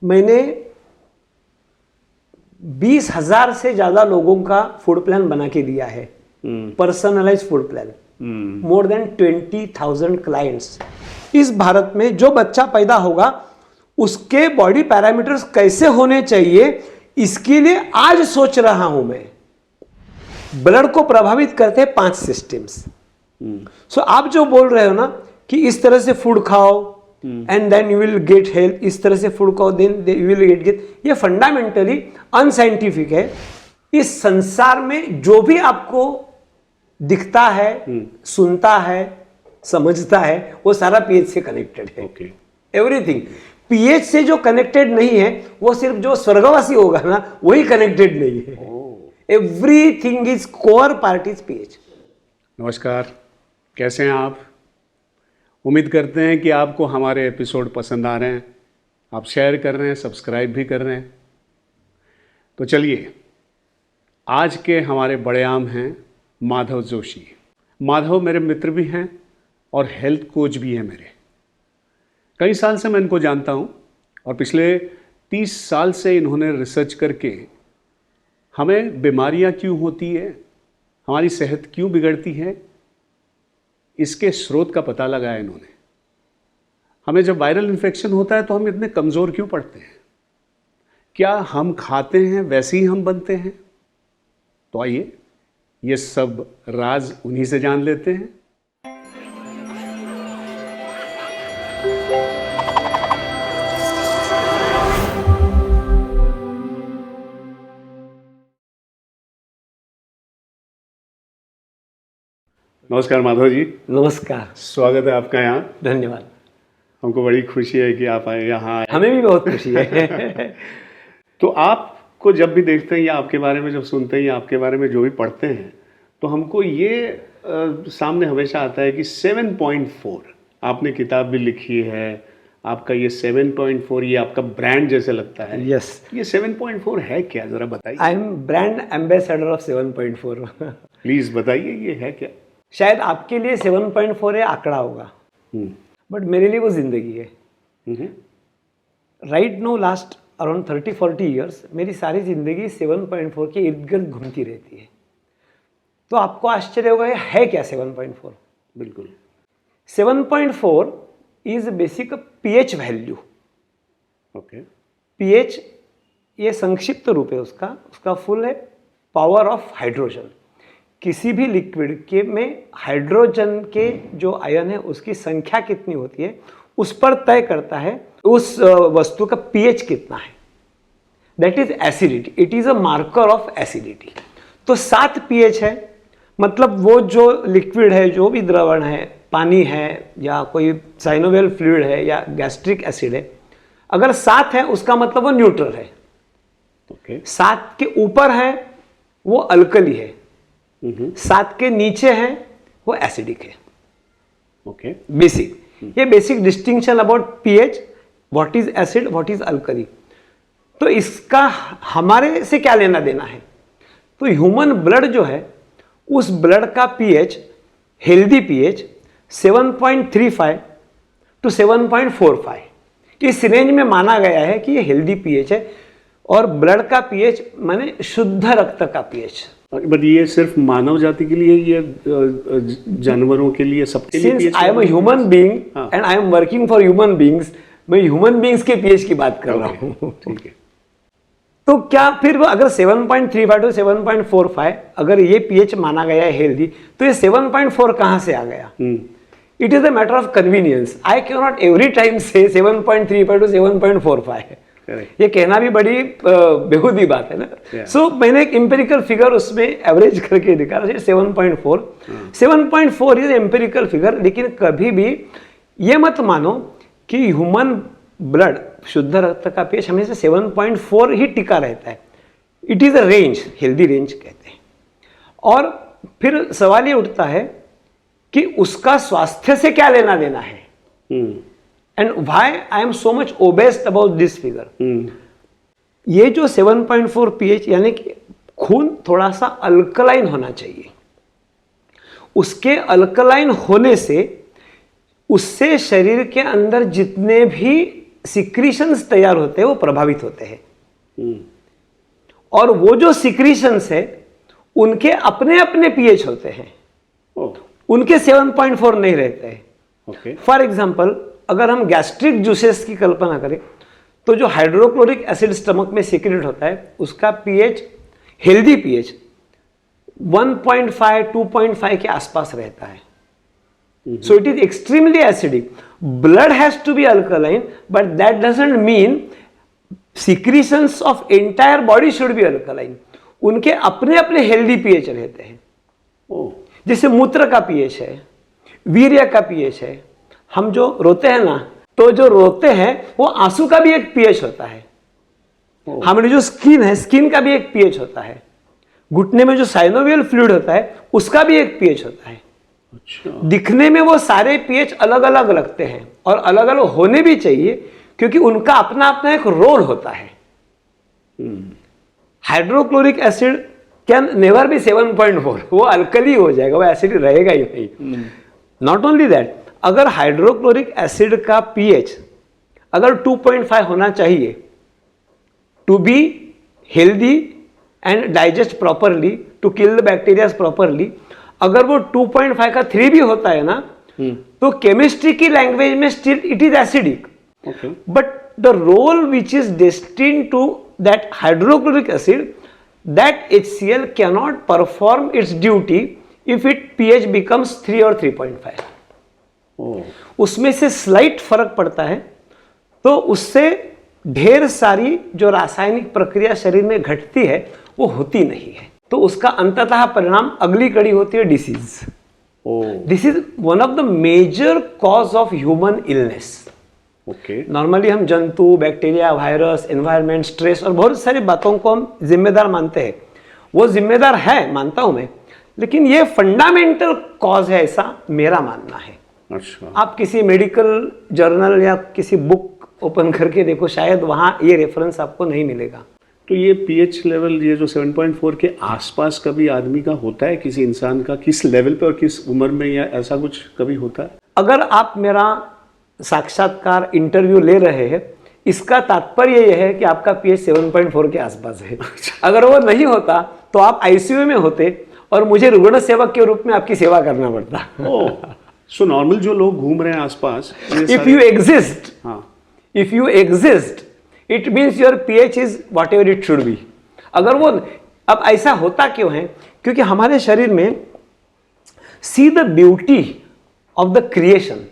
मैंने 20,000 से ज़्यादा लोगों का फूड प्लान बना के दिया है, personalise food plan. More than 20,000 clients. इस भारत में जो बच्चा पैदा होगा उसके बॉडी पैरामीटर्स कैसे होने चाहिए, इसके लिए आज सोच रहा हूं मैं। ब्लड को प्रभावित करते हैं 5 सिस्टम्स। सो आप जो बोल रहे हो ना कि इस तरह से फूड खाओ and then you will get health, इस तरह से फूड खाओ देन यू विल गेट, ये फंडामेंटली अनसाइंटिफिक है। इस संसार में जो भी आपको दिखता है, सुनता है, समझता है, वो सारा पीएच से कनेक्टेड है। एवरीथिंग पीएच से जो कनेक्टेड नहीं है वो सिर्फ जो स्वर्गवासी होगा ना वही कनेक्टेड नहीं है। Everything is core part is pH. नमस्कार, कैसे हैं आप? उम्मीद करते हैं कि आपको हमारे एपिसोड पसंद आ रहे हैं, आप शेयर कर रहे हैं, सब्सक्राइब भी कर रहे हैं। तो चलिए, आज के हमारे बड़े आम हैं माधव जोशी। माधव मेरे मित्र भी हैं और हेल्थ कोच भी हैं मेरे। कई साल से मैं इनको जानता हूं और पिछले 30 साल से इन्होंने रिसर्च करके हमें बीमारियां क्यों होती है, हमारी सेहत क्यों बिगड़ती है, इसके स्रोत का पता लगाया इन्होंने। हमें जब वायरल इन्फेक्शन होता है तो हम इतने कमज़ोर क्यों पड़ते हैं? क्या हम खाते हैं वैसे ही हम बनते हैं? तो आइए ये सब राज उन्हीं से जान लेते हैं। नमस्कार माधव जी। नमस्कार, स्वागत है आपका यहाँ। धन्यवाद। हमको बड़ी खुशी है कि आप आए यहाँ। हमें भी बहुत खुशी है। तो आपको जब भी देखते हैं या आपके बारे में जब सुनते हैं या आपके बारे में जो भी पढ़ते हैं तो हमको ये सामने हमेशा आता है कि 7.4 आपने किताब भी लिखी है। आपका ये 7.4 ये आपका ब्रांड जैसे लगता है। यस। ये 7.4 है क्या, ज़रा बताइए। I am brand ambassador of 7.4। Please बताइए ये है क्या। शायद आपके लिए 7.4 है आंकड़ा होगा, बट मेरे लिए वो जिंदगी है। Right no last around 30-40 years मेरी सारी जिंदगी 7.4 के इर्द गिर्द घूमती रहती है। तो आपको आश्चर्य होगा ये है क्या 7.4। बिल्कुल। 7.4 is basic pH value. Okay. PH ये संक्षिप्त रूप है उसका फुल है पावर ऑफ हाइड्रोजन। किसी भी लिक्विड के में हाइड्रोजन के जो आयन है उसकी संख्या कितनी होती है उस पर तय करता है उस वस्तु का पीएच कितना है। That is acidity, it is a marker of acidity. तो 7 पीएच है, मतलब वो जो लिक्विड है, जो भी द्रवण है, पानी है या कोई साइनोवियल फ्लूइड है या गैस्ट्रिक एसिड है, अगर 7 है उसका मतलब वो न्यूट्रल है। 7 के ऊपर है वो अल्कली है, 7 के नीचे है वो एसिडिक है। ओके। बेसिक, ये basic distinction about pH, what is acid, what is alkali. तो इसका हमारे से क्या लेना देना है? तो ह्यूमन ब्लड जो है उस ब्लड का पीएच, हेल्दी पीएच 7.35 टू 7.45 इस रेंज में माना गया है कि ये हेल्दी पीएच है। और ब्लड का पीएच माने शुद्ध रक्त का पीएच। बट ये सिर्फ मानव जाति के लिए, ये जानवरों के लिए, सबके लिए? Since I am a human being and I am working for human beings, मैं ह्यूमन बीइंग्स के पीएच की बात कर रहा हूँ। ठीक है। तो क्या फिर अगर 7.35 टू 7.45 अगर ये पीएच माना गया है हेल्दी, तो ये 7.4 कहाँ से आ गया? It is a matter of convenience. I can not every time से 7.35 टू 7.45 ये कहना भी बड़ी बेहूदी बात है ना। सो मैंने एक एम्पिरिकल फिगर उसमें एवरेज करके दिखा 7.4। 7.4 इज एम्पिरिकल फिगर, लेकिन कभी भी ये मत मानो कि ह्यूमन ब्लड, शुद्ध रक्त का पीएच हमेशा 7.4 ही टिका रहता है। It is a range, healthy range कहते हैं। और फिर सवाल ये उठता है कि उसका स्वास्थ्य से क्या लेना देना है, and why I am so much obsessed about this figure. ये जो 7.4 पीएच यानी कि खून थोड़ा सा अल्कलाइन होना चाहिए। उसके अल्कलाइन होने से उससे शरीर के अंदर जितने भी सिक्रीशंस तैयार होते हैं वो प्रभावित होते हैं। और वो जो सिक्रीशंस है उनके अपने अपने पीएच होते हैं, उनके 7.4 नहीं रहते हैं। फॉर एग्जाम्पल अगर हम गैस्ट्रिक जूसेस की कल्पना करें तो जो हाइड्रोक्लोरिक एसिड स्टमक में सिक्रेट होता है उसका पीएच, हेल्दी पीएच 1.5 2.5 के आसपास रहता है। So it is extremely acidic. Blood has to be alkaline, but that doesn't mean secretions of entire body should be alkaline. उनके अपने अपने हेल्दी पीएच रहते हैं। जैसे मूत्र का पीएच है, वीर्य का पीएच है। हम जो रोते हैं ना, तो जो रोते हैं वो आंसू का भी एक पीएच होता है। हमारी जो स्किन है, स्किन का भी एक पीएच होता है। घुटने में जो साइनोवियल फ्लूइड होता है उसका भी एक पीएच होता है। अच्छा। दिखने में वो सारे पीएच अलग अलग लगते हैं और अलग अलग होने भी चाहिए क्योंकि उनका अपना अपना एक रोल होता है। Hydrochloric acid can never be 7.4, वो अल्कली हो जाएगा, वो एसिड रहेगा ही नहीं। नॉट ओनली दैट, अगर हाइड्रोक्लोरिक एसिड का पीएच अगर 2.5 होना चाहिए to be healthy and digest properly, to kill the bacteria properly, अगर वो 2.5 का 3 भी होता है ना, तो केमिस्ट्री की लैंग्वेज में still it is acidic. But the role which is destined to that hydrochloric acid, that HCl cannot perform its duty if it pH becomes 3 और 3.5। उसमें से स्लाइट फर्क पड़ता है तो उससे ढेर सारी जो रासायनिक प्रक्रिया शरीर में घटती है वो होती नहीं है, तो उसका अंततः परिणाम अगली कड़ी होती है disease. This is one of the major cause of human illness. Normally हम जंतु, बैक्टीरिया, वायरस, एनवायरनमेंट, स्ट्रेस और बहुत सारी बातों को हम जिम्मेदार मानते हैं। वो जिम्मेदार है, मानता हूं मैं, लेकिन ये फंडामेंटल कॉज है ऐसा मेरा मानना है। अच्छा। आप किसी मेडिकल जर्नल या किसी बुक ओपन करके देखो, शायद वहां ये रेफरेंस आपको नहीं मिलेगा। तो ये पीएच लेवल, ये जो 7.4 के आसपास कभी आदमी का होता है, किसी इंसान का, किस लेवल पे और किस उम्र में, या ऐसा कुछ कभी होता है? अगर आप मेरा साक्षात्कार इंटरव्यू ले रहे हैं, इसका तात्पर्य यह है कि आपका पीएच 7.4 के आसपास है। अगर वो नहीं होता तो आप आईसीयू में होते और मुझे रुग्ण सेवक के रूप में आपकी सेवा करना पड़ता। सो नॉर्मल जो लोग घूम रहे हैं आसपास, if you exist, if you exist, it means your pH is what ever it should be. अगर वो, अब ऐसा होता क्यों है? क्योंकि हमारे शरीर में see the beauty of the creation,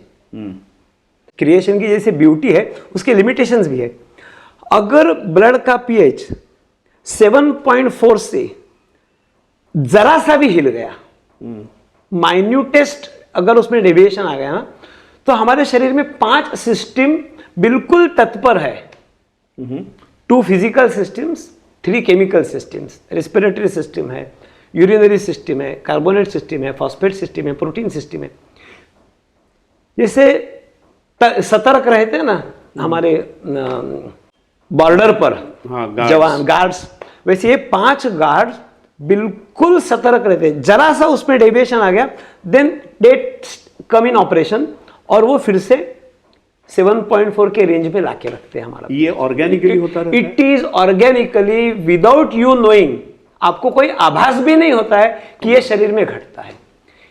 creation की जैसे ब्यूटी है उसके लिमिटेशंस भी है। अगर ब्लड का पीएच 7.4 से जरा सा भी हिल गया, माइन्यूटेस्ट अगर उसमें डेविएशन आ गया ना, तो हमारे शरीर में 5 सिस्टम बिल्कुल तत्पर है। 2 physical systems, 3 chemical systems, respiratory system है, यूरिनरी सिस्टम है, कार्बोनेट सिस्टम है, फॉस्फेट सिस्टम है, प्रोटीन सिस्टम है। जैसे सतर्क रहते हैं ना हमारे बॉर्डर पर जवान, गार्ड्स, वैसे ये 5 गार्ड्स बिल्कुल सतर्क रहते हैं। जरा सा उसमें डेविएशन आ गया, then they come in operation और वो फिर से 7.4 के रेंज में लाके रखते हैं हमारा। ये ऑर्गेनिकली होता रहता है? It is organically, without you knowing. आपको कोई आभास भी नहीं होता है कि ये शरीर में घटता है।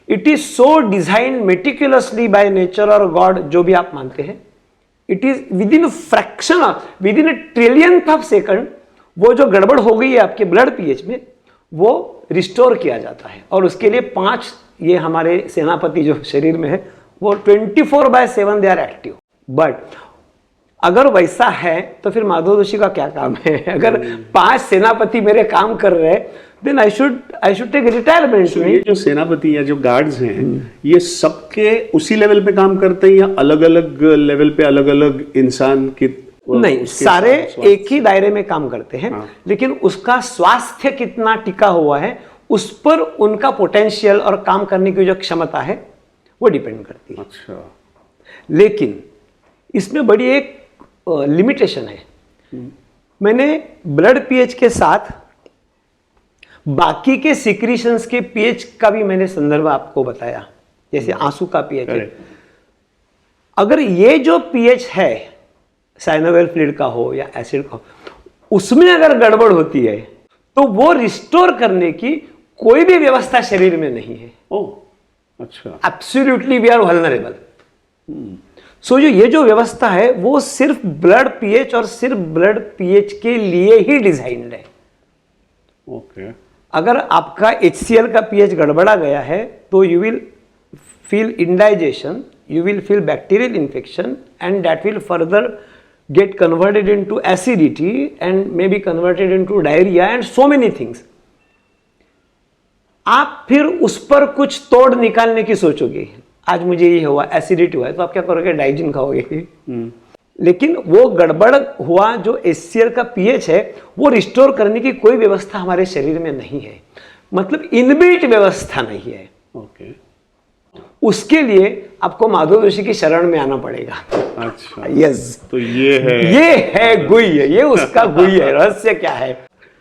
It is so design meticulously by nature और गॉड, जो भी आप मानते हैं। It is within fraction of, within trillionth of second, वो जो गड़बड़ हो गई है आपके ब्लड पीएच में, वो रिस्टोर किया जाता है। और उसके लिए 5 ये हमारे सेनापति जो शरीर में है, वो 24/7 दे आर एक्टिव। बट अगर वैसा है तो फिर माधव जोशी का क्या काम है? अगर 5 सेनापति मेरे काम कर रहे हैं, then I should take retirement. ये जो सेनापति या जो गार्ड्स हैं, ये सबके उसी लेवल पे काम करते हैं या अलग अलग लेवल पे अलग अलग इंसान के? नहीं, सारे एक ही दायरे में काम करते हैं। लेकिन उसका स्वास्थ्य कितना टिका हुआ है उस पर उनका पोटेंशियल और काम करने की जो क्षमता है वो डिपेंड करती है। अच्छा। लेकिन इसमें बड़ी एक लिमिटेशन है। मैंने ब्लड पीएच के साथ बाकी के सिक्रीशंस के पीएच का भी मैंने संदर्भ आपको बताया, जैसे आंसू का पीएच है। अगर ये जो पीएच है साइनोवियल फ्लूइड का हो या एसिड का हो, उसमें अगर गड़बड़ होती है तो वो रिस्टोर करने की कोई भी व्यवस्था शरीर में नहीं है। ओह, अच्छा। Absolutely we are vulnerable. So ये जो व्यवस्था है वो सिर्फ ब्लड पीएच और सिर्फ ब्लड पीएच के लिए ही डिजाइन्ड है। ओके। अगर आपका HCl का पीएच गड़बड़ा गया है तो you will feel indigestion, you will feel bacterial infection, and that will further get converted into acidity and may be converted into diarrhea and so many things. आप फिर उस पर कुछ तोड़ निकालने की सोचोगे, आज मुझे ये हुआ, एसिडिटी हुआ है, तो आप क्या करोगे? डाइजिन खाओगे। लेकिन वो गड़बड़ हुआ जो HCl का पीएच है वो रिस्टोर करने की कोई व्यवस्था हमारे शरीर में नहीं है, मतलब इनबिल्ट व्यवस्था नहीं है। ओके। उसके लिए आपको माधव जोशी की शरण में आना पड़ेगा। अच्छा, यस। तो ये है गुह्य, ये उसका गुह्य है। रहस्य क्या है?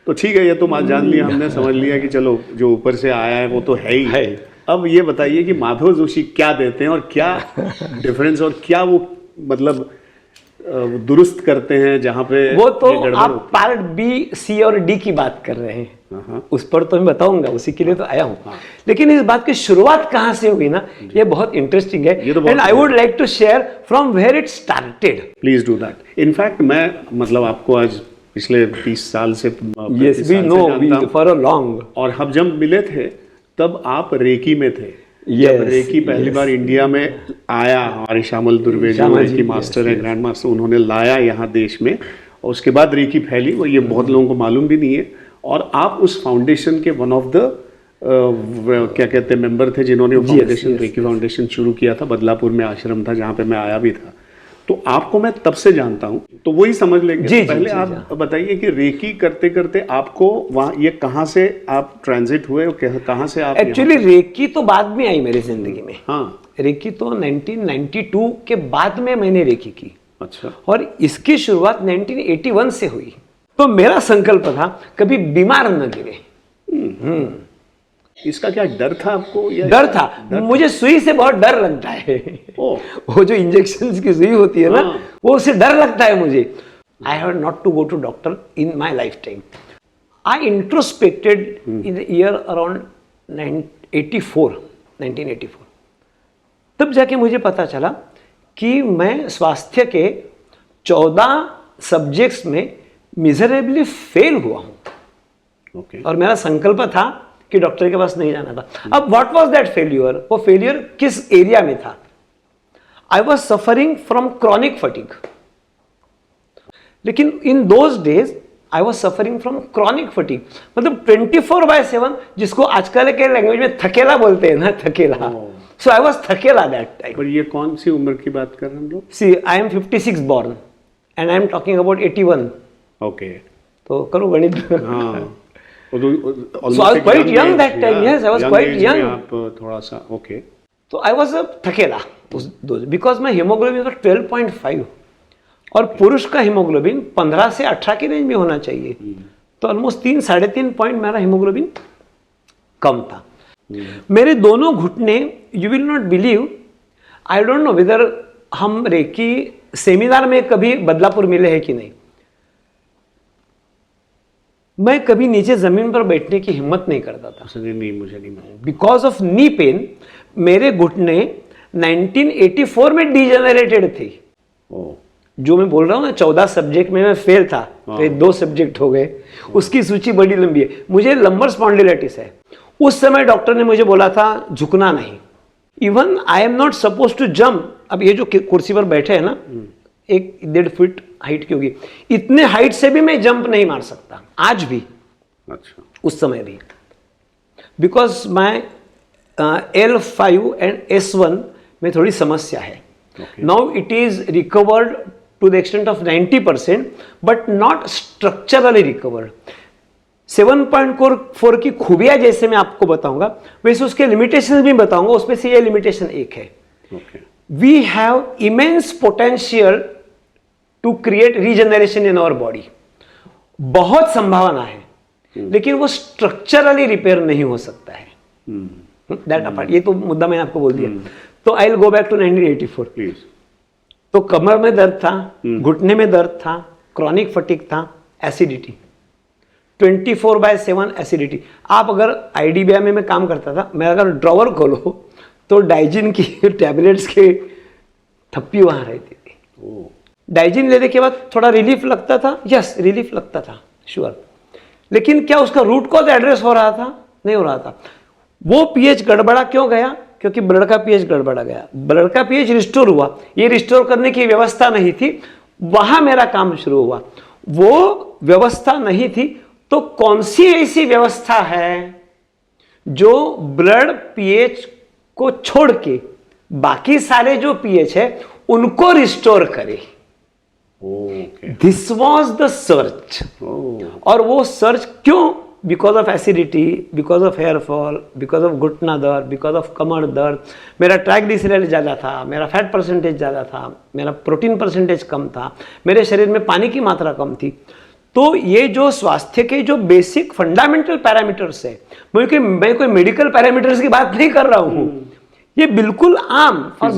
तो ठीक है, ये तो बात जान लिया हमने, समझ लिया कि चलो जो ऊपर से आया है वो तो है ही है। अब ये बताइए कि माधव जोशी क्या देते हैं और क्या डिफरेंस और क्या वो मतलब दुरुस्त करते हैं जहां पे वो तो आप पार्ट बी, सी और डी की बात कर रहे हैं, उस पर तो मैं बताऊंगा, उसी के लिए तो आया हूं। लेकिन इस बात की शुरुआत कहां से हुई ना, ये बहुत इंटरेस्टिंग है, and I would like to share from where it started. Please do that. In fact मैं मतलब आपको आज पिछले 30 साल से yes we know for a long, और हम जब मिले थे तब आप रेकी में थे। Yes, जब रेकी पहली बार इंडिया में आया, हमारे श्यामल दुर्वे जो रेकी मास्टर है, ग्रैंड मास्टर, उन्होंने लाया यहाँ देश में, और उसके बाद रेकी फैली, वो ये बहुत लोगों को मालूम भी नहीं है। और आप उस फाउंडेशन के वन ऑफ द क्या कहते हैं मेंबर थे जिन्होंने फाउंडेशन, रेकी फाउंडेशन शुरू किया था। बदलापुर में आश्रम था जहाँ पे मैं आया भी था, तो आपको मैं तब से जानता हूँ, तो वही समझ लेंगे। तो पहले आप बताइए कि रेकी करते करते आपको वहाँ ये कहाँ से आप ट्रांजिट हुए, कहाँ से आप? एक्चुअली रेकी तो बाद में आई मेरी जिंदगी में। हाँ, रेकी तो 1992 के बाद में मैंने रेकी की। अच्छा। और इसकी शुरुआत 1981 से हुई। तो मेरा संकल्प था कभी बीमार न गिरे। इसका क्या डर था आपको? या डर था, मुझे सुई से बहुत डर लगता है। वो जो इंजेक्शन की सुई होती है ना, वो उससे डर लगता है मुझे। I have not to go to doctor in my lifetime. I introspected in the year around 1984। तब जाके मुझे पता चला कि मैं स्वास्थ्य के 14 सब्जेक्ट्स में मिजरेबली फेल हुआ हूं। और मेरा संकल्प था कि डॉक्टर के पास नहीं जाना था। अब व्हाट वाज दैट फेल्यूर? वो फेल्यूर किस एरिया में था? I was suffering from chronic fatigue. लेकिन in those days I was suffering from chronic fatigue, मतलब 24/7, जिसको आजकल के लैंग्वेज में थकेला बोलते हैं ना, थकेला। सो आई वाज थकेला दैट टाइम। पर ये कौन सी उम्र की बात कर रहे हैं हम लोग? See I am 56 born and I am talking about 81। Okay, तो करो गणित। हाँ। So I was quite young that time. Yes, I was quite young. आप थोड़ा सा ओके। तो I was a थकेला because my hemoglobin was 12.5 और पुरुष का हीमोग्लोबिन 15 से 18 की रेंज में होना चाहिए। तो ऑलमोस्ट 3-3.5 पॉइंट मेरा हीमोग्लोबिन कम था। मेरे दोनों घुटने, you will not believe, I don't know whether हम रेकी सेमिनार में कभी बदलापुर मिले हैं कि नहीं, मैं कभी नीचे जमीन पर बैठने की हिम्मत नहीं करता था। नहीं, मुझे नहीं मालूम। बिकॉज ऑफ नी पेन मेरे घुटने 1984 में डिजेनरेटेड थे। जो मैं बोल रहा हूँ ना, 14 सब्जेक्ट में मैं फेल था, तो ये 2 सब्जेक्ट हो गए। उसकी सूची बड़ी लंबी है। मुझे लंबर स्पॉन्डिलाइटिस है। उस समय डॉक्टर ने मुझे बोला था झुकना नहीं। Even I am not suppose to jump. अब ये जो कुर्सी पर बैठे हैं ना, 1-1.5 फीट हाइट की होगी, इतने हाइट से भी मैं जंप नहीं मार सकता आज भी। अच्छा। उस समय भी, because my L5 and S1 में थोड़ी समस्या है। Now it is recovered to the extent of 90%, but not structurally recovered. 7.4 की खूबियां जैसे मैं आपको बताऊंगा, वैसे उसके लिमिटेशन भी बताऊंगा। उसमें से ये लिमिटेशन एक है, we have immense potential to create regeneration in our body. बहुत संभावना है, लेकिन वो स्ट्रक्चरली रिपेयर नहीं हो सकता है। दैट अपार्ट, ये तो मुद्दा मैंने आपको बोल दिया। तो I will go back to 1984 please. तो कमर में दर्द था, घुटने में दर्द था, क्रॉनिक फटीग था, एसिडिटी, 24/7 एसिडिटी। आप अगर आईडीबीआई में मैं काम करता था, मैं अगर ड्रॉवर खोलो तो डाइजिन की टैबलेट्स के थप्पी वहां रहती थी। डाइजिन लेने के बाद थोड़ा रिलीफ लगता था, यस रिलीफ लगता था, श्योर, लेकिन क्या उसका रूट कॉज एड्रेस हो रहा था? नहीं हो रहा था। वो पीएच गड़बड़ा क्यों गया? क्योंकि ब्लड का पीएच गड़बड़ा गया। ब्लड का पीएच रिस्टोर हुआ, ये रिस्टोर करने की व्यवस्था नहीं थी, वहां मेरा काम शुरू हुआ। वो व्यवस्था नहीं थी तो कौन सी ऐसी व्यवस्था है जो ब्लड पीएच को छोड़ के बाकी सारे जो पीएच है उनको रिस्टोर करे? This was the search. और वो सर्च क्यों? Because of acidity, because of hair fall, because of घुटना दर्द, बिकॉज ऑफ कमर दर्द, मेरा ट्राइग्लिसराइड ज़्यादा था, मेरा फैट परसेंटेज ज़्यादा था, मेरा प्रोटीन परसेंटेज कम था, मेरे शरीर में पानी की मात्रा कम थी। तो ये जो स्वास्थ्य के जो बेसिक फंडामेंटल पैरामीटर्स है, मैं कोई मेडिकल पैरामीटर्स की बात नहीं कर रहा हूँ, ये बिल्कुल आम और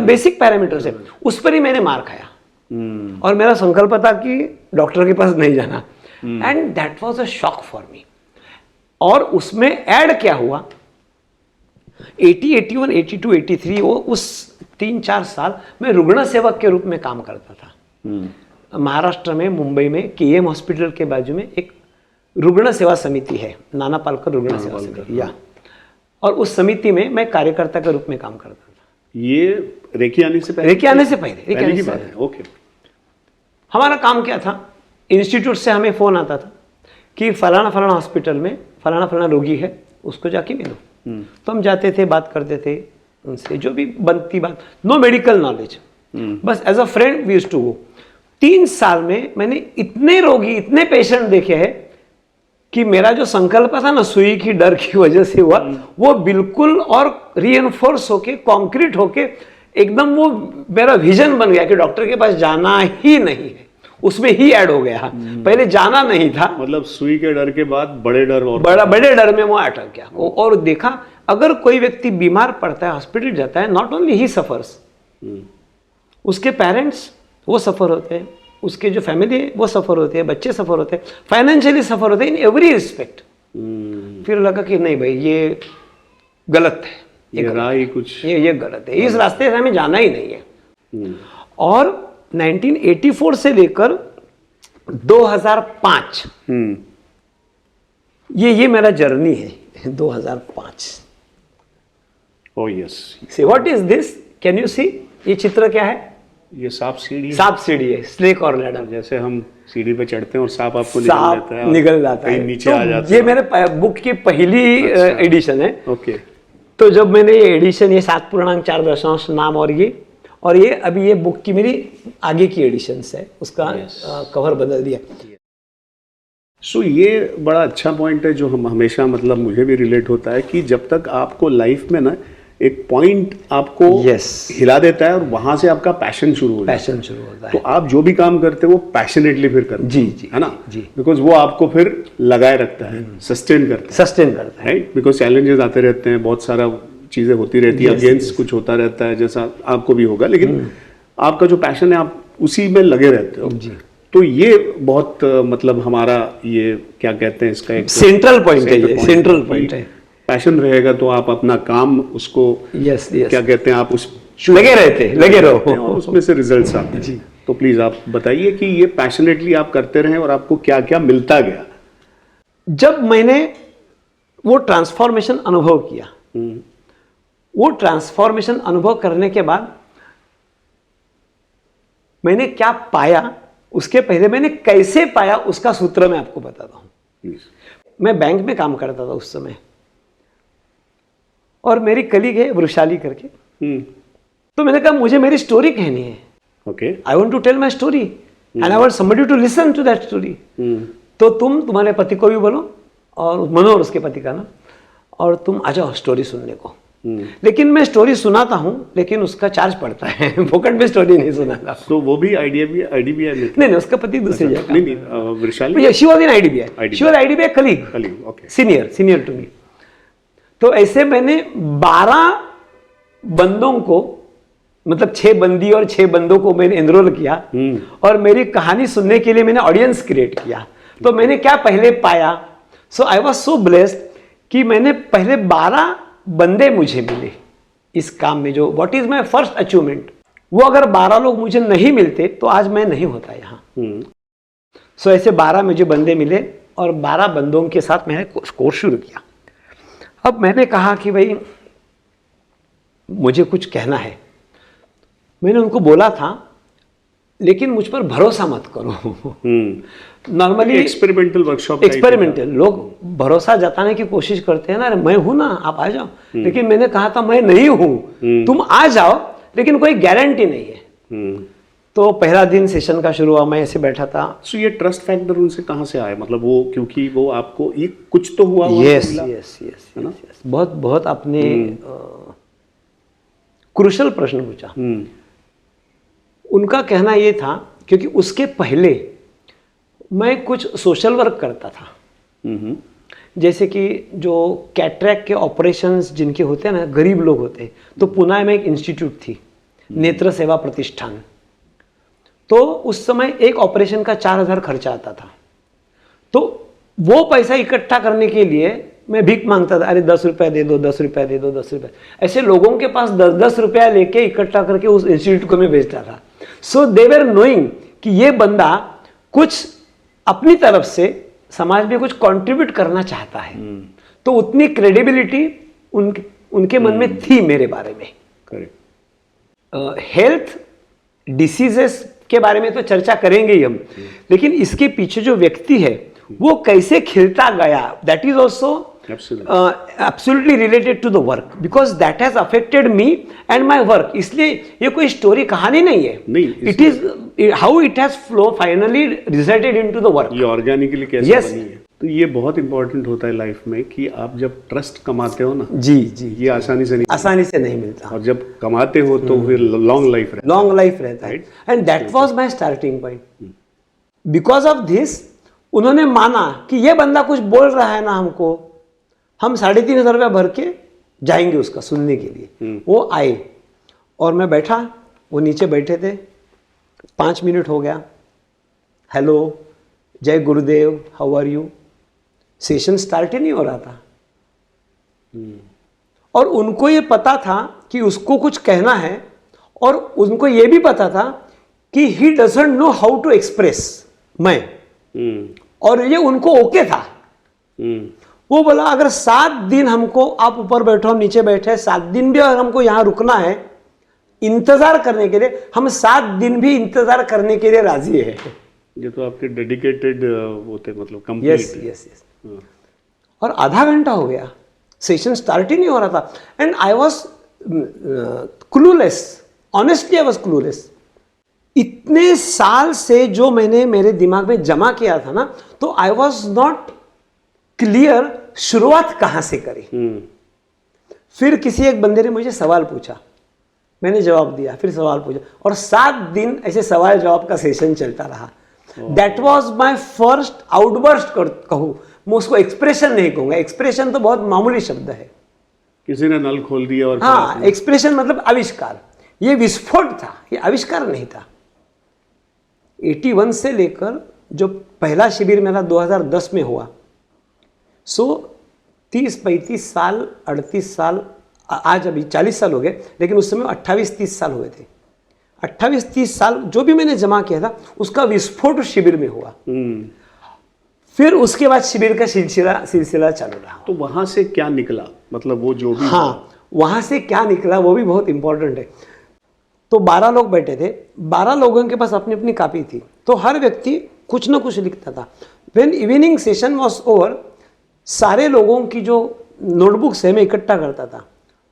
बेसिक पैरामीटर्स है, उस पर ही मैंने मार खाया। और मेरा संकल्प था कि डॉक्टर के पास नहीं जाना, and that was a shock for me. और उसमें ऐड क्या हुआ, 80, 81, 82, 83, वो उस 3-4 साल मैं रुग्ण सेवक के रूप में काम करता था। महाराष्ट्र में, मुंबई में केएम हॉस्पिटल के बाजू में एक रुग्ण सेवा समिति है, नाना पालकर रुग्ण सेवा समिति, या, और उस समिति में मैं कार्यकर्ता के रूप में काम करता था। ये रेकी आने से पहले? रेकी आने से पहले, पहले की बात है। ओके। हमारा काम क्या था, इंस्टीट्यूट से हमें फोन आता था कि फलाना फलाना हॉस्पिटल में फलाना फलाना रोगी है, उसको जाके मिलो। तो हम जाते थे, बात करते थे उनसे, जो भी बनती बात, नो मेडिकल नॉलेज, बस as a friend we used to go. 3 साल में मैंने इतने रोगी, इतने पेशेंट देखे हैं कि मेरा जो संकल्प था ना सुई की डर की वजह से हुआ, वो बिल्कुल और रीएनफोर्स होके, कॉन्क्रीट होके एकदम वो मेरा विजन बन गया कि डॉक्टर के पास जाना ही नहीं है, उसमें ही ऐड हो गया। पहले जाना नहीं था, मतलब सुई के डर के बाद बड़े डर, और बड़े डर में वो अटक गया। और देखा, अगर कोई व्यक्ति बीमार पड़ता है, हॉस्पिटल जाता है, नॉट ओनली ही सफर्स, उसके पेरेंट्स वो सफर होते हैं, उसके जो फैमिली है वो सफर होते हैं, बच्चे सफर होते हैं, फाइनेंशियली सफर होते हैं, इन एवरी रिस्पेक्ट। फिर लगा कि नहीं भाई ये गलत है, ये गलत है, इस रास्ते से हमें जाना ही नहीं है। और 1984 से लेकर 2005 ये मेरा जर्नी है। 2005 oh yes. See what is this, can you see, ये चित्र क्या है? ये सांप सीढ़ी है, स्नेक और लैडर। जैसे हम सीढ़ी पे चढ़ते हैं और सांप आपको निकल जाता है, नीचे आ जाता है। ये मेरे बुक की पहली एडिशन है। ओके। तो जब मैंने ये एडिशन, ये 7.4 नाम, और ये अभी ये बुक की मेरी आगे की एडिशंस है, उसका कवर बदल दिया। सो ये बड़ा अच्छा पॉइंट है जो हम हमेशा, मतलब मुझे भी रिलेट होता है कि जब तक आपको लाइफ में ना एक पॉइंट आपको हिला देता है और वहां से आपका पैशन शुरू होता है, तो आप जो भी काम करते हो वो पैशनेटली फिर करते जी, है ना, बिकॉज वो आपको फिर लगाए रखता है, सस्टेन करता है, राइट, बिकॉज चैलेंजेस आते रहते हैं, बहुत सारा चीजें होती रहती है, अगेंस्ट कुछ होता रहता है, जैसा आपको भी होगा, लेकिन आपका जो पैशन है आप उसी में लगे रहते हो। तो ये बहुत मतलब हमारा ये क्या कहते हैं, इसका एक सेंट्रल पॉइंट है। पैशन रहेगा तो आप अपना काम उसको क्या कहते हैं, आप उस लगे रहो और उसमें से रिजल्ट्स आते हैं। तो प्लीज आप बताइए कि ये पैशनेटली आप करते रहे और आपको क्या क्या मिलता गया। जब मैंने वो ट्रांसफॉर्मेशन अनुभव किया, वो ट्रांसफॉर्मेशन अनुभव करने के बाद मैंने क्या पाया, उसके पहले मैंने कैसे पाया उसका सूत्र मैं आपको बताता हूं। मैं बैंक में काम करता था उस समय, और मेरी कलीग है वृशाली करके, तो मैंने कहा मुझे मेरी स्टोरी कहनी है, okay, I want to tell my story and I want somebody to listen to that story. तो तुम्हारे पति को भी बोलो, और मनोहर उसके पति का ना, और तुम आ जाओ स्टोरी सुनने को। लेकिन मैं स्टोरी सुनाता हूं, लेकिन उसका चार्ज पड़ता है, फोकट में स्टोरी नहीं सुनाता। तो वो भी आईडीबीआई में? नहीं, उसका पति दूसरी जगह। नहीं, Vrushali, she was in IDBI, she was IDBI colleague, okay, senior to me. तो ऐसे मैंने 12 बंदों को मतलब 6 बंदी और 6 बंदों को मैंने एनरोल किया और मेरी कहानी सुनने के लिए मैंने ऑडियंस क्रिएट किया। तो मैंने क्या पहले पाया, सो आई वॉज सो ब्लेस्ड कि मैंने पहले 12 बंदे मुझे मिले इस काम में, जो what is my first achievement. वो अगर 12 लोग मुझे नहीं मिलते तो आज मैं नहीं होता यहाँ। सो ऐसे 12 मुझे बंदे मिले और 12 बंदों के साथ मैंने कोर्स शुरू किया। अब मैंने कहा कि भाई मुझे कुछ कहना है। मैंने उनको बोला था लेकिन मुझ पर भरोसा मत करो। नॉर्मली एक्सपेरिमेंटल वर्कशॉप, एक्सपेरिमेंटल लोग भरोसा जताने की कोशिश करते हैं ना, अरे मैं हूं ना, आप आ जाओ। लेकिन मैंने कहा था मैं नहीं हूं, तुम आ जाओ, लेकिन कोई गारंटी नहीं है। तो पहला दिन सेशन का शुरू हुआ, मैं ऐसे बैठा था। सो ये ट्रस्ट फैक्टर उनसे कहाँ से आया? मतलब वो क्योंकि वो आपको ये कुछ तो हुआ। यस यस यस, बहुत बहुत आपने क्रूशल प्रश्न पूछा। उनका कहना ये था क्योंकि उसके पहले मैं कुछ सोशल वर्क करता था, जैसे कि जो कैटरैक्ट के ऑपरेशंस जिनके होते हैं ना, गरीब लोग होते हैं, तो पुणे में एक इंस्टीट्यूट थी, नेत्र सेवा प्रतिष्ठान। तो उस समय एक ऑपरेशन का 4000 खर्चा आता था। तो वो पैसा इकट्ठा करने के लिए मैं भीख मांगता था, अरे 10 रुपया दे दो, 10 रुपया दे दो, 10 रुपया। ऐसे लोगों के पास 10-10 रुपया लेके इकट्ठा करके उस इंस्टीट्यूट को मैं भेजता था। सो दे वर नोइंग कि ये बंदा कुछ अपनी तरफ से समाज में कुछ कंट्रीब्यूट करना चाहता है। तो उतनी क्रेडिबिलिटी उनके मन में थी मेरे बारे में। करेक्ट। हेल्थ डिसीजेस के बारे में तो चर्चा करेंगे ही हम, लेकिन इसके पीछे जो व्यक्ति है वो कैसे खिलता गया, that is also absolutely related to the work, because that has affected me and my work. इसलिए ये कोई स्टोरी कहानी नहीं है, it is how it has flow finally resulted into the work. ये ऑर्गेनिकली कैसे बनी है। तो ये बहुत इंपॉर्टेंट होता है लाइफ में कि आप जब ट्रस्ट कमाते हो ना, जी जी, ये आसानी से नहीं मिलता। और जब कमाते हो तो फिर लॉन्ग लाइफ रहता है। And that was my starting point. Because of this उन्होंने माना कि ये बंदा कुछ बोल रहा है ना हमको, हम 3,500 रुपया भर के जाएंगे उसका सुनने के लिए। वो आए और मैं बैठा, वो नीचे बैठे थे। 5 मिनट हो गया, हेलो, जय गुरुदेव, how are you. Session start ही नहीं हो रहा था। और उनको ये पता था कि उसको कुछ कहना है, और उनको ये भी पता था कि he doesn't know how to express मैं, और ये उनको ओके था। वो बोला अगर 7 दिन हमको, आप ऊपर बैठो हम नीचे बैठे, 7 दिन भी अगर हमको यहां रुकना है इंतजार करने के लिए, हम 7 दिन भी इंतजार करने के लिए राजी है। ये तो आपके डेडिकेटेड होते, मतलब कंप्लीट। Yes yes yes. और आधा घंटा हो गया, सेशन स्टार्ट ही नहीं हो रहा था। And I was clueless, honestly I was clueless. इतने साल से जो मैंने मेरे दिमाग में जमा किया था ना, तो आई वॉज नॉट क्लियर शुरुआत कहां से करें। फिर किसी एक बंदे ने मुझे सवाल पूछा, मैंने जवाब दिया, फिर सवाल पूछा, और 7 दिन ऐसे सवाल जवाब का सेशन चलता रहा। That was my first outburst कहूं, मैं उसको एक्सप्रेशन नहीं कहूंगा, एक्सप्रेशन तो बहुत मामूली शब्द है। किसी ने नल खोल दिया और हाँ, एक्सप्रेशन मतलब आविष्कार। ये विस्फोट था, ये आविष्कार नहीं था। 81 से लेकर जो पहला शिविर मेरा 2010 में हुआ, सो 30-35 साल, 38 साल, आज अभी 40 साल हो गए, लेकिन उस समय 28-30 साल हुए थे। 28-30 साल जो भी मैंने जमा किया था उसका विस्फोट शिविर में हुआ। फिर उसके बाद शिविर का सिलसिला चालू रहा। तो वहां से क्या निकला, मतलब वो जो भी, हाँ, वहां से क्या निकला वो भी बहुत इंपॉर्टेंट है। तो 12 लोग बैठे थे, 12 लोगों के पास अपनी अपनी कॉपी थी, तो हर व्यक्ति कुछ ना कुछ लिखता था। When evening session was over, सारे लोगों की जो नोटबुक्स है मैं इकट्ठा करता था,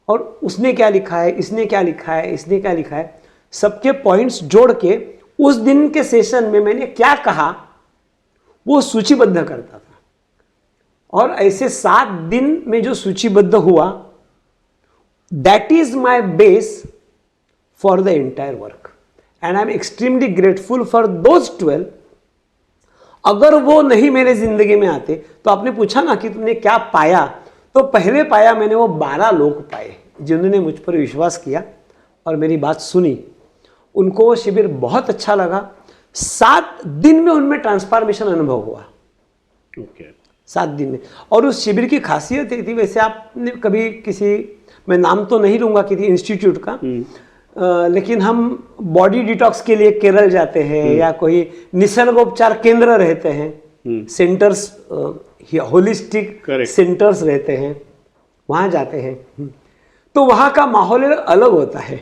और उसने क्या लिखा है, इसने क्या लिखा है, इसने क्या लिखा है, सबके पॉइंट्स जोड़ के उस दिन के सेशन में मैंने क्या कहा वो सूचीबद्ध करता था। और ऐसे 7 दिन में जो सूचीबद्ध हुआ, that is my base for the entire work, and I am extremely grateful for those 12। अगर वो नहीं मेरे जिंदगी में आते, तो आपने पूछा ना कि तुमने क्या पाया, तो पहले पाया मैंने वो 12 लोग पाए जिन्होंने मुझ पर विश्वास किया और मेरी बात सुनी, उनको वो शिविर बहुत अच्छा लगा। 7 दिन में उनमें ट्रांसफॉर्मेशन अनुभव हुआ। ओके। 7 दिन में। और उस शिविर की खासियत ये थी, वैसे आपने कभी किसी, मैं नाम तो नहीं लूंगा किसी इंस्टीट्यूट का, लेकिन हम बॉडी डिटॉक्स के लिए केरल जाते हैं या कोई निसर्गोपचार केंद्र रहते हैं, सेंटर्स, होलिस्टिक सेंटर्स रहते हैं, वहां जाते हैं, तो वहां का माहौल अलग होता है।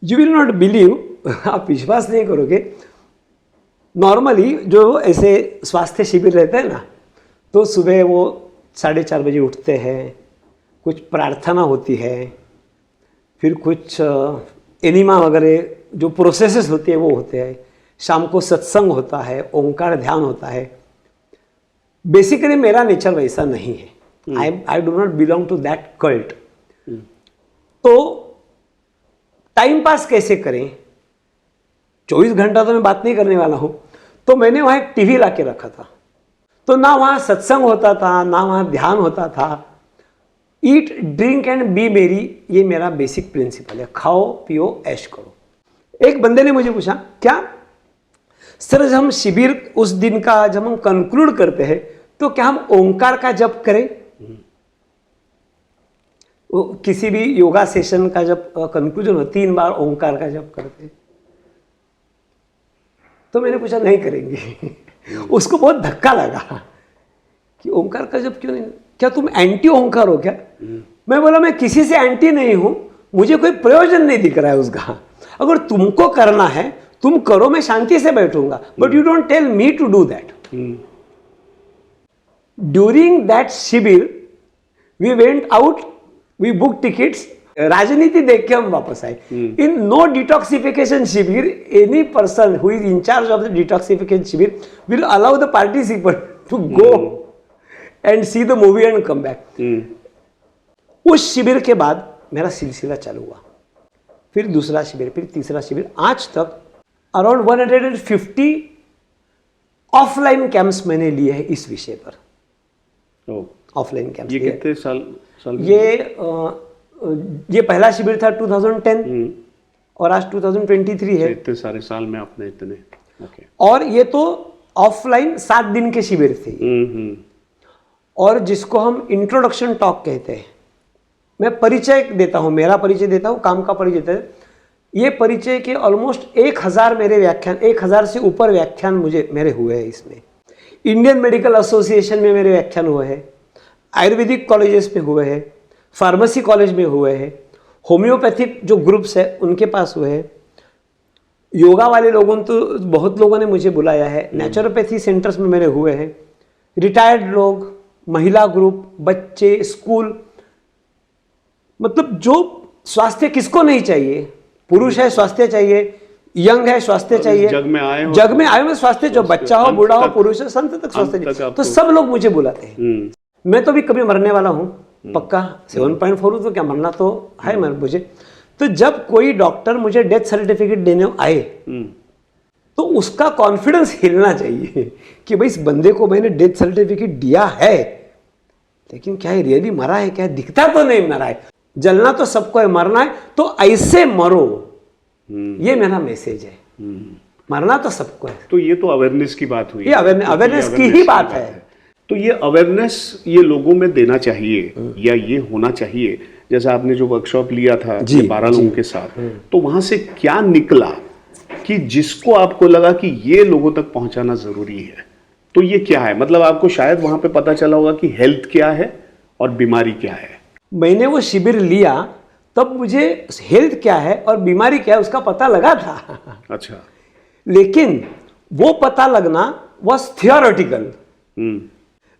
यू विल नॉट बिलीव, आप विश्वास नहीं करोगे, नॉर्मली जो ऐसे स्वास्थ्य शिविर रहते हैं ना, तो सुबह वो 4:30 बजे उठते हैं, कुछ प्रार्थना होती है, फिर कुछ एनिमा वगैरह जो प्रोसेसेस होती है वो होते हैं, शाम को सत्संग होता है, ओंकार ध्यान होता है। बेसिकली मेरा नेचर वैसा नहीं है, I do not belong to that cult. तो टाइम पास कैसे करें, 24 घंटा तो मैं बात नहीं करने वाला हूं, तो मैंने वहां एक टीवी ला के रखा था। तो ना वहां सत्संग होता था, ना वहां ध्यान होता था। ईट ड्रिंक एंड बी मेरी, ये मेरा बेसिक प्रिंसिपल है, खाओ पियो ऐश करो। एक बंदे ने मुझे पूछा, क्या सर जब हम शिविर उस दिन का जब हम कंक्लूड करते हैं तो क्या हम ओंकार का जप करें? किसी भी योगा सेशन का जब कंक्लूजन हो 3 बार ओंकार का जप करते हैं। तो मैंने पूछा नहीं करेंगे। उसको बहुत धक्का लगा कि ओंकार का जप क्यों नहीं, क्या तुम एंटी ओंकार हो क्या? मैं बोला मैं किसी से एंटी नहीं हूं, मुझे कोई प्रयोजन नहीं दिख रहा है उसका। अगर तुमको करना है तुम करो, मैं शांति से बैठूंगा, but you don't tell me to do that. During that शिविर we went out, we book tickets, Rajneeti देख के हम वापस आए। इन नो डिटॉक्सिफिकेशन शिविर, any person who is in charge of the detoxification शिविर will allow the participant to go and see the movie and come back. उस शिविर के बाद मेरा सिलसिला चालू हुआ, फिर दूसरा शिविर, फिर तीसरा शिविर, आज तक अराउंड 150 ऑफलाइन कैंप्स मैंने लिए हैं इस विषय पर। ऑफलाइन कैंप्स ये कितने साल ये पहला शिविर था 2010 और आज 2023 है। इतने सारे साल में आपने इतने, ओके। और ये तो ऑफलाइन 7 दिन के शिविर थे। और जिसको हम इंट्रोडक्शन टॉक कहते हैं, मैं परिचय देता हूं, मेरा परिचय देता हूं, काम का परिचय देता हूं। ये परिचय के ऑलमोस्ट 1000 मेरे व्याख्यान, 1000 से ऊपर व्याख्यान मेरे हुए हैं इसमें। इंडियन मेडिकल एसोसिएशन में मेरे व्याख्यान हुए हैं, आयुर्वेदिक कॉलेजेस में हुए हैं, फार्मेसी कॉलेज में हुए हैं, होम्योपैथिक जो ग्रुप्स है उनके पास हुए हैं, योगा वाले लोगों तो बहुत लोगों ने मुझे बुलाया है, नेचुरोपैथी सेंटर्स में मेरे हुए हैं, रिटायर्ड लोग, महिला ग्रुप, बच्चे, स्कूल, मतलब जो स्वास्थ्य किसको नहीं चाहिए, पुरुष है स्वास्थ्य चाहिए, यंग है स्वास्थ्य चाहिए, जग में आए में स्वास्थ्य, जो बच्चा हो, बूढ़ा हो, पुरुष हो, संत तक स्वास्थ्य चाहिए। तो सब लोग मुझे बुलाते हैं। मैं तो भी कभी मरने वाला हूं, पक्का 7.4 हूं, तो क्या मरना तो है मुझे। तो जब कोई डॉक्टर मुझे डेथ सर्टिफिकेट देने आए तो उसका कॉन्फिडेंस हिलना चाहिए कि भाई इस बंदे को मैंने डेथ सर्टिफिकेट दिया है, लेकिन क्या ये रियली मरा है, क्या दिखता तो नहीं मरा है। जलना तो सबको है, मरना है तो ऐसे मरो, ये मेरा मैसेज है। मरना तो सबको है। तो ये तो अवेयरनेस की बात हुई, ये अवेयरनेस की ही बात है। तो ये अवेयरनेस ये लोगों में देना चाहिए या ये होना चाहिए। जैसे आपने जो वर्कशॉप लिया था 12 लोगों के साथ, तो वहां से क्या निकला कि जिसको आपको लगा कि ये लोगों तक पहुंचाना जरूरी है? तो ये क्या है? मतलब आपको शायद वहां पे पता चला होगा कि हेल्थ क्या है और बीमारी क्या है। मैंने वो शिविर लिया तब मुझे हेल्थ क्या है और बीमारी क्या है उसका पता लगा था। अच्छा। लेकिन वो पता लगना वॉज थियोरेटिकल।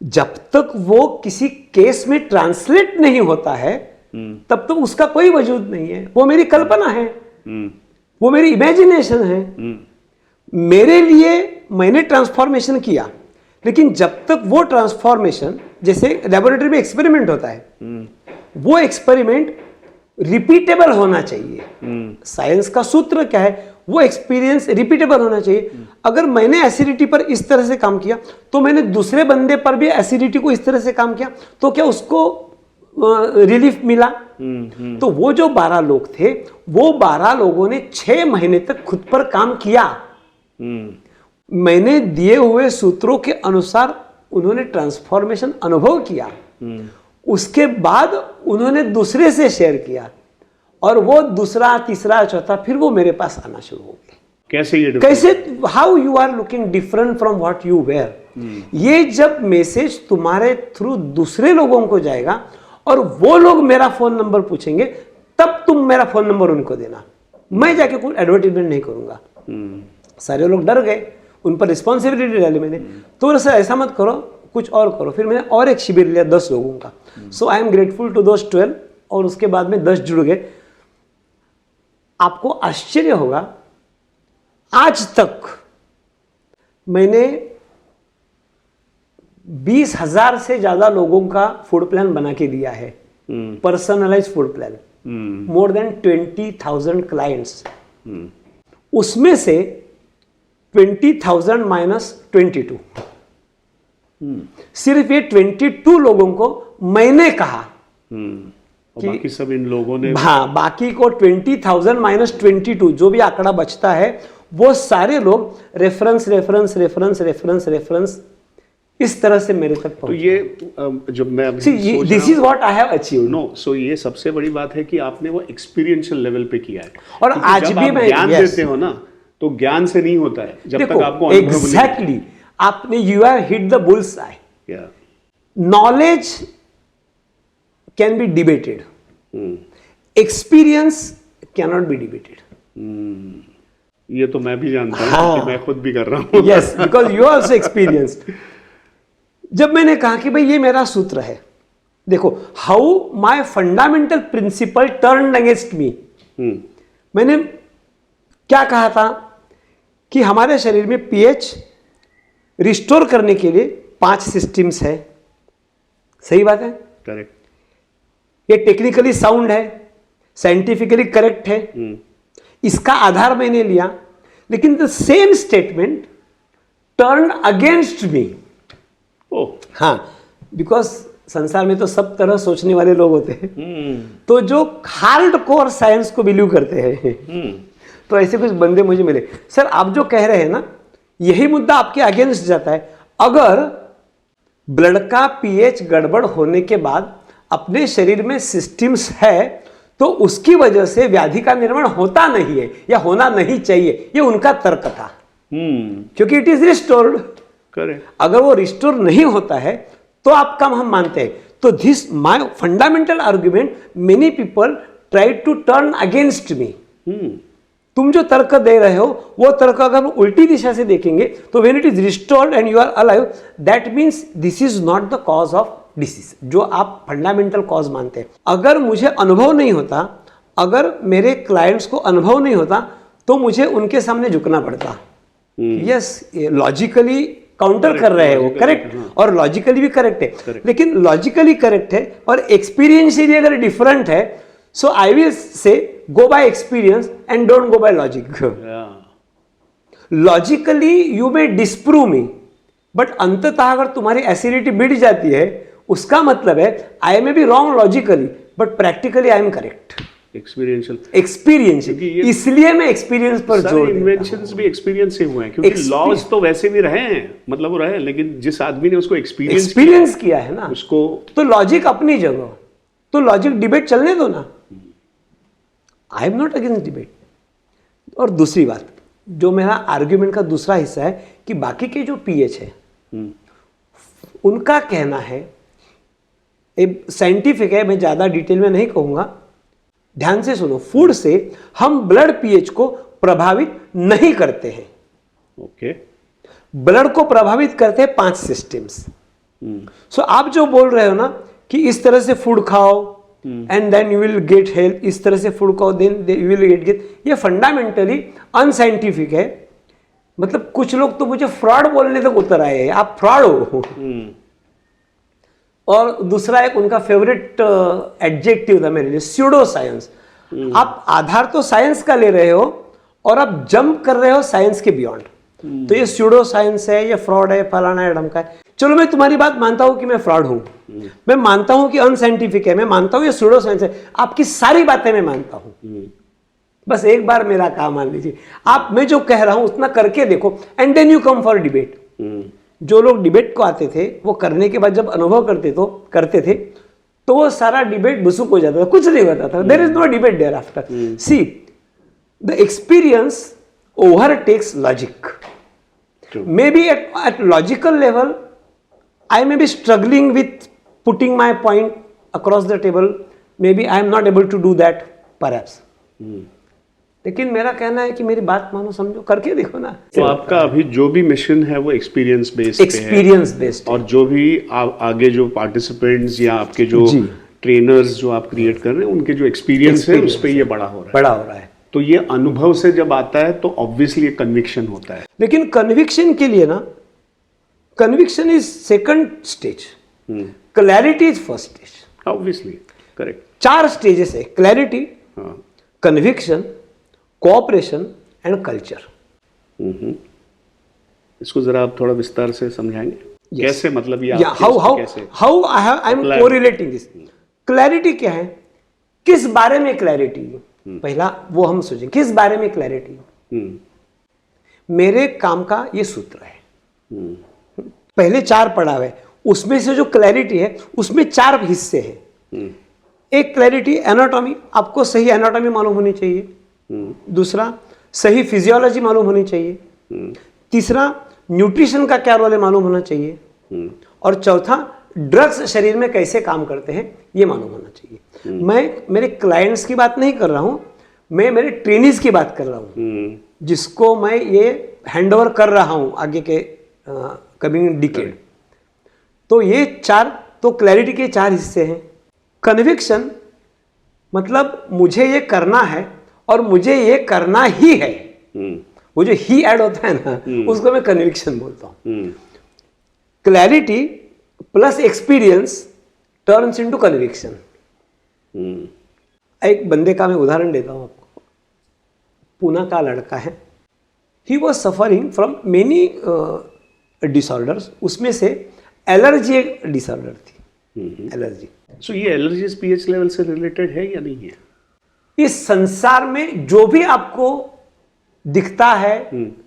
जब तक वो किसी केस में ट्रांसलेट नहीं होता है तब तक उसका कोई वजूद नहीं है। वो मेरी कल्पना है, वो मेरी इमेजिनेशन है। मेरे लिए मैंने ट्रांसफॉर्मेशन किया, लेकिन जब तक वो ट्रांसफॉर्मेशन, जैसे लेबोरेटरी में एक्सपेरिमेंट होता है, वो एक्सपेरिमेंट रिपीटेबल होना चाहिए। साइंस का सूत्र क्या है? वो एक्सपीरियंस रिपीटेबल होना चाहिए। अगर मैंने एसिडिटी पर इस तरह से काम किया तो मैंने दूसरे बंदे पर भी एसिडिटी को इस तरह से काम किया, तो क्या उसको रिलीफ मिला। तो वो जो 12 लोग थे, वो 12 लोगों ने 6 महीने तक खुद पर काम किया। मैंने दिए हुए सूत्रों के अनुसार उन्होंने ट्रांसफॉर्मेशन अनुभव किया। उसके बाद उन्होंने दूसरे से शेयर किया और वो दूसरा, तीसरा, चौथा, फिर वो मेरे पास आना शुरू हो गए। कैसे how you are looking different from what you were. ये जब मैसेज तुम्हारे थ्रू दूसरे लोगों को जाएगा और वो लोग मेरा फोन नंबर पूछेंगे, तब तुम मेरा फोन नंबर उनको देना। मैं जाके कोई एडवर्टीजमेंट नहीं करूंगा। सारे लोग डर गए, उन पर रिस्पॉन्सिबिलिटी डाली मैंने। तो सर ऐसा मत करो, कुछ और करो। फिर मैंने और एक शिविर लिया 10 लोगों का। So I am grateful to those 12 और उसके बाद में 10 जुड़ गए। आपको आश्चर्य होगा, आज तक मैंने 20,000 से ज्यादा लोगों का फूड प्लान बना के दिया है, personalise food plan, more than 20,000 clients. उसमें से 20,000 माइनस 22, सिर्फ ये 22 लोगों को मैंने कहा कि बाकी सब इन लोगों ने, हाँ, बाकी को 20,000 माइनस 22 जो भी आंकड़ा बचता है, वो सारे लोग reference reference reference reference reference इस तरह से मेरे तक तो पहुंचे। ये जो मैं this is what I have achieved. No, so ये सबसे बड़ी बात है कि आपने वो एक्सपीरियंशियल लेवल पे किया है। और क्योंकि आज जब भी आप मैं ज्ञान देते हो ना, तो ज्ञान से नहीं होता है जब तक आपको अनुभव नहीं। एग्जैक्टली, आपने you have hit the bull's eye. या knowledge can be debated, experience can not be debated. ये तो मैं भी जानता हूँ, हाँ, कि मैं खुद भी कर रहा हूँ। Yes, because you also experienced. जब मैंने कहा कि भाई ये मेरा सूत्र है, देखो how my fundamental principle turn against मी। मैंने क्या कहा था कि हमारे शरीर में पीएच रिस्टोर करने के लिए 5 सिस्टम्स है। सही बात है, करेक्ट। ये टेक्निकली साउंड है, साइंटिफिकली करेक्ट है, इसका आधार मैंने लिया। लेकिन the same statement turn against मी। हाँ, बिकॉज संसार में तो सब तरह सोचने वाले लोग होते हैं। तो जो हार्ड कोर साइंस को बिलीव करते हैं, तो ऐसे कुछ बंदे मुझे मिले। सर आप जो कह रहे हैं ना, यही मुद्दा आपके अगेंस्ट जाता है। अगर ब्लड का पीएच गड़बड़ होने के बाद अपने शरीर में सिस्टम्स है, तो उसकी वजह से व्याधि का निर्माण होता नहीं है या होना नहीं चाहिए, ये उनका तर्क था। क्योंकि इट इज रिस्टोर्ड। करेक्ट। अगर वो रिस्टोर नहीं होता है तो आपका हम मानते हैं। तो this my fundamental argument, many people try to turn against me. तुम जो तर्क दे रहे हो, वो तर्क अगर हम उल्टी दिशा से देखेंगे तो when it is restored and you are alive, that means this is not the cause of disease, जो आप फंडामेंटल कॉज मानते हैं। अगर मुझे अनुभव नहीं होता, अगर मेरे क्लाइंट्स को अनुभव नहीं होता, तो मुझे उनके सामने झुकना पड़ता। यस, लॉजिकली काउंटर कर रहे हैं वो, करेक्ट, और लॉजिकली भी करेक्ट है। लेकिन लॉजिकली करेक्ट है और एक्सपीरियंशियली अगर डिफरेंट है, सो I will say go bye experience and don't go by logic. Logically you may disprove me, but अंततः अगर तुम्हारी एसिडिटी मिट जाती है, उसका मतलब है I may be wrong logically, but practically I am correct. Experiential, इसलिए मैं एक्सपीरियंस पर जोर देता हूं। इन्वेंशंस भी एक्सपीरियंस से हुए हैं, क्योंकि लॉज तो वैसे भी रहे हैं, मतलब वो रहे, लेकिन जिस आदमी ने उसको एक्सपीरियंस किया है ना, उसको, तो लॉजिक अपनी जगह, तो लॉजिक डिबेट चलने दो ना। आई एम नॉट अगेंस्ट डिबेट। और दूसरी बात, जो मेरा आर्ग्यूमेंट का दूसरा हिस्सा है कि बाकी के जो पीएच है, उनका कहना है, साइंटिफिक है, मैं ज्यादा डिटेल में नहीं कहूंगा, ध्यान से सुनो। फूड से हम ब्लड पीएच को प्रभावित नहीं करते हैं। ओके। ब्लड को प्रभावित करते हैं 5 सिस्टम्स। सो आप जो बोल रहे हो ना कि इस तरह से फूड खाओ and then you will get health, इस तरह से फूड खाओ देन यू विल गेट, ये फंडामेंटली अनसाइंटिफिक है। मतलब कुछ लोग तो मुझे फ्रॉड बोलने तक उतर आए हैं, आप फ्रॉड हो। और दूसरा एक उनका फेवरेट एडजेक्टिव था मेरे लिए, स्यूडो साइंस। आप आधार तो साइंस का ले रहे हो और आप जंप कर रहे हो साइंस के बियॉन्ड। तो ये स्यूडो साइंस है, ये फ्रॉड है, फलाना है, ढमका है। चलो मैं तुम्हारी बात मानता हूं कि मैं फ्रॉड हूं, मैं मानता हूं कि अनसाइंटिफिक है, मैं मानता हूं ये सूडो साइंस है, आपकी सारी बातें मैं मानता हूं, बस एक बार मेरा काम मान लीजिए, आप मैं जो कह रहा हूं उतना करके देखो, and then you come for debate. जो लोग डिबेट को आते थे वो करने के बाद जब अनुभव करते थे तो वो सारा डिबेट बुसुक हो जाता था, कुछ नहीं होता था, there is no debate thereafter. See the experience overtakes logic. Maybe at logical level, I may be struggling with putting my point across the table. Maybe I am not able to do that, perhaps. लेकिन मेरा कहना है कि मेरी बात मानो, समझो, करके देखो ना। तो आपका अभी जो भी मिशन है वो एक्सपीरियंस बेस्ड और जो भी आगे जो पार्टिसिपेंट्स या आपके जो ट्रेनर्स जो आप क्रिएट कर रहे हैं उनके जो एक्सपीरियंस है उस पर ये बड़ा हो रहा है। तो ये अनुभव से जब आता है तो ऑब्वियसली कन्विक्शन होता है। लेकिन कन्विक्शन के लिए ना, conviction is second stage, clarity is first stage. Obviously correct. 4 stages है, clarity, conviction, cooperation and culture. इसको जरा आप थोड़ा विस्तार से समझाएंगे? कैसे, मतलब ये how I am correlating this. Clarity क्या है, किस बारे में क्लैरिटी? पहला वो हम सोचें, किस बारे में क्लैरिटी? मेरे काम का ये सूत्र है। पहले 4 पढ़ा है, उसमें से जो क्लैरिटी है उसमें 4 हिस्से हैं। एक क्लैरिटी एनाटॉमी, आपको सही एनाटॉमी मालूम होनी चाहिए। दूसरा, सही फिजियोलॉजी मालूम होनी चाहिए। तीसरा, न्यूट्रिशन का क्या रोल है मालूम होना चाहिए। और चौथा, ड्रग्स शरीर में कैसे काम करते हैं ये मालूम होना चाहिए। मैं मेरे क्लाइंट्स की बात नहीं कर रहा हूं, मैं मेरे ट्रेनीज की बात कर रहा हूं, जिसको मैं ये हैंडओवर कर रहा हूं आगे के कमिंग डिकेड। तो ये 4, तो क्लैरिटी के 4 हिस्से हैं। कन्विक्शन मतलब मुझे ये करना है और मुझे ये करना ही है। वो जो ही ऐड होता है ना, उसको मैं कन्विक्शन बोलता हूं। Clarity plus experience turns into conviction. एक बंदे का मैं उदाहरण देता हूं आपको। पूना का लड़का है, he was suffering from many disorders, उसमें से एलर्जी एक डिसऑर्डर थी, एलर्जी। सो ये एलर्जी पीएच लेवल से रिलेटेड है या नहीं है? इस संसार में जो भी आपको दिखता है,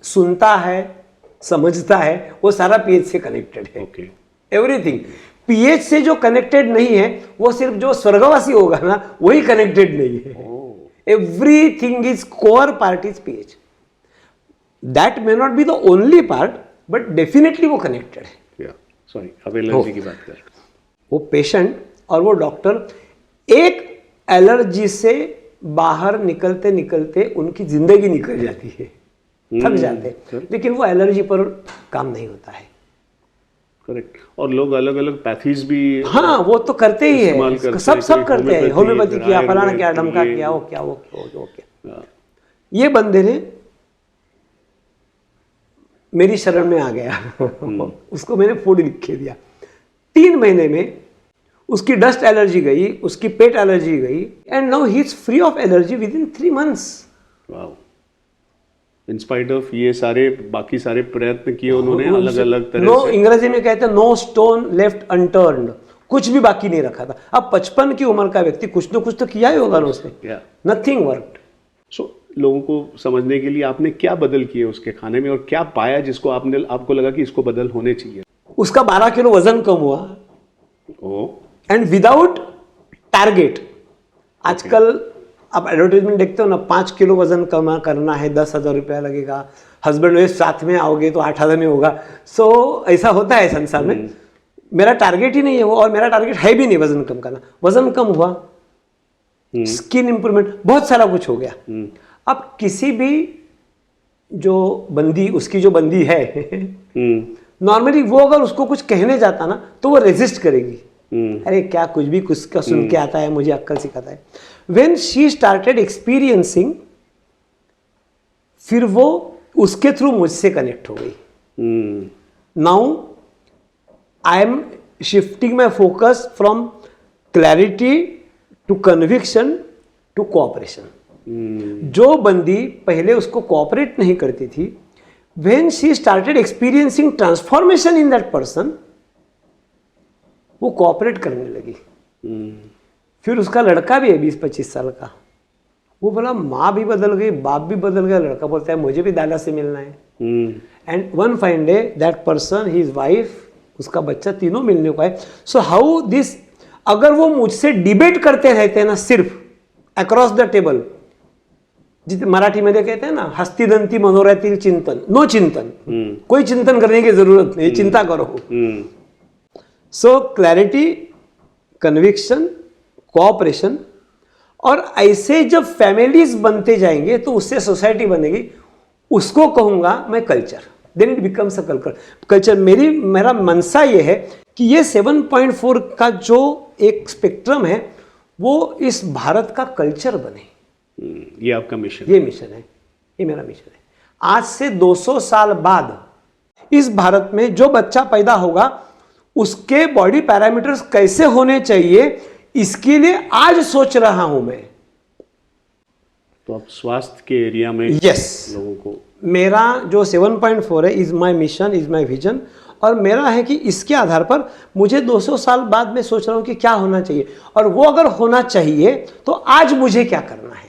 सुनता है, समझता है, वो सारा पीएच से कनेक्टेड है। एवरीथिंग। पीएच से जो कनेक्टेड नहीं है वो सिर्फ जो स्वर्गवासी होगा ना, वही कनेक्टेड नहीं है। Everything is core part is pH. That may not be the only part, but definitely वो कनेक्टेड है। सॉरी, अब एलर्जी की बात करें। वो पेशेंट और वो डॉक्टर एक एलर्जी से बाहर निकलते निकलते उनकी जिंदगी निकल जाती है, थक जाते हैं, लेकिन वो एलर्जी पर काम नहीं होता है। करेक्ट। और लोग अलग अलग पैथीज भी, हाँ, वो तो करते ही है, सब करते हैं। होम्योपैथी किया, फलाना किया, ढमका किया, वो क्या। ये बंदे ने मेरी शरण में आ गया। उसको मैंने फूड लिख के दिया। 3 महीने में उसकी डस्ट एलर्जी गई, उसकी पेट एलर्जी गई, and now he is free of allergy with in 3 months। Wow. In spite of ये सारे बाकी सारे प्रयत्न किए उन्होंने अलग अलग तरह से। अंग्रेजी में कहते हैं नो स्टोन लेफ्ट अनटर्न्ड, कुछ भी बाकी नहीं रखा था। अब 55 की उम्र का व्यक्ति कुछ ना कुछ तो किया ही होगा ना उसने। Nothing worked. सो लोगों को समझने के लिए आपने क्या बदल किए उसके खाने में और क्या पाया जिसको आपको लगा कि इसको बदल होने चाहिए? उसका 12 किलो वजन कम हुआ, एंड विदाउट टारगेट। आजकल आप एडवर्टाइजमेंट देखते हो ना, 5 किलो वजन कम करना है, 10,000 रुपया लगेगा, हस्बैंड वाइफ साथ में आओगे तो 8,000 में होगा। सो ऐसा होता है संसार में। मेरा टारगेट ही नहीं है वो, और मेरा टारगेट है भी नहीं वजन कम करना। वजन कम हुआ, स्किन इंप्रूवमेंट, बहुत सारा कुछ हो गया। अब किसी भी जो बंदी, उसकी जो बंदी है नॉर्मली, वो अगर उसको कुछ कहने जाता ना तो वो रेजिस्ट करेगी। अरे क्या कुछ भी कुछ का सुन के आता है, मुझे अक्कल सिखाता है। When she started experiencing, फिर वो उसके थ्रू मुझसे कनेक्ट हो गई। Now I am shifting my focus from clarity to conviction to cooperation. जो बंदी पहले उसको कोऑपरेट नहीं करती थी, when she started experiencing transformation in that person, वो कोऑपरेट करने लगी। हम्म, फिर उसका लड़का भी है 20-25 साल का, वो बोला माँ भी बदल गई, बाप भी बदल गया, लड़का बोलता है मुझे भी दादा से मिलना है। And one fine day that person, his wife, उसका बच्चा, तीनों मिलने को आए। सो हाउ दिस, अगर वो मुझसे डिबेट करते रहते हैं ना सिर्फ अक्रॉस द टेबल, जिथे मराठीमध्ये कहते हैं ना हस्तिदंती मनोऱ्यातील चिंतन, नो चिंतन, कोई चिंतन करने की जरूरत नहीं, चिंता करो। सो क्लैरिटी, कन्विक्शन, कोऑपरेशन, और ऐसे जब फैमिलीज बनते जाएंगे तो उससे सोसाइटी बनेगी, उसको कहूंगा मैं culture, then it becomes a culture. मेरा मनसा ये है कि ये 7.4 का जो एक स्पेक्ट्रम है वो इस भारत का कल्चर बने। ये आपका मिशन, ये मिशन है, ये मेरा मिशन है। आज से 200 साल बाद इस भारत में जो बच्चा पैदा होगा उसके बॉडी पैरामीटर्स कैसे होने चाहिए, इसके लिए आज सोच रहा हूं मैं। तो आप स्वास्थ्य के एरिया में यस, लोगों को, मेरा जो 7.4 है is my mission, is my vision, और मेरा है कि इसके आधार पर मुझे 200 साल बाद में सोच रहा हूं कि क्या होना चाहिए, और वो अगर होना चाहिए तो आज मुझे क्या करना है।